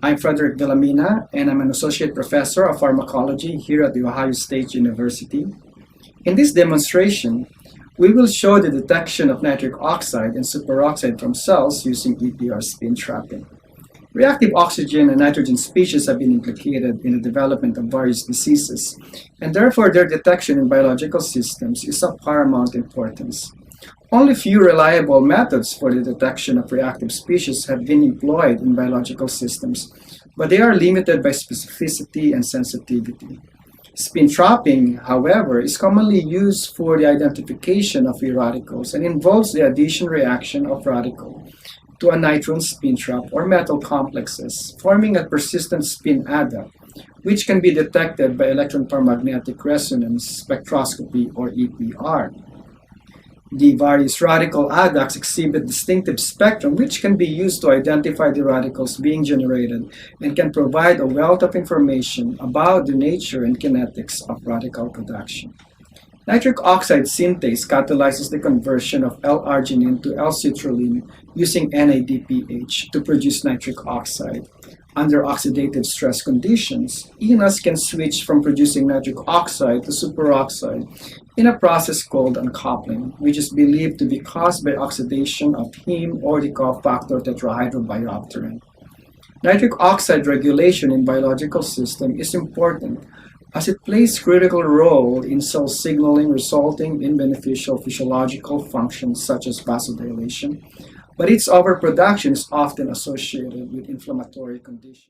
I'm Frederick Villamena, and I'm an associate professor of pharmacology here at The Ohio State University. In this demonstration, we will show the detection of nitric oxide and superoxide from cells using EPR spin trapping. Reactive oxygen and nitrogen species have been implicated in the development of various diseases, and therefore their detection in biological systems is of paramount importance. Only few reliable methods for the detection of reactive species have been employed in biological systems, but they are limited by specificity and sensitivity. Spin trapping, however, is commonly used for the identification of free radicals and involves the addition reaction of radical to a nitron spin trap or metal complexes, forming a persistent spin adduct, which can be detected by electron paramagnetic resonance spectroscopy or EPR. The various radical adducts exhibit distinctive spectrum which can be used to identify the radicals being generated and can provide a wealth of information about the nature and kinetics of radical production. Nitric oxide synthase catalyzes the conversion of L-arginine to L-citrulline using NADPH to produce nitric oxide. Under oxidative stress conditions, ENAs can switch from producing nitric oxide to superoxide in a process called uncoupling, which is believed to be caused by oxidation of heme or the cofactor tetrahydrobiopterin. Nitric oxide regulation in biological system is important as it plays a critical role in cell signaling resulting in beneficial physiological functions such as vasodilation, but its overproduction is often associated with inflammatory conditions.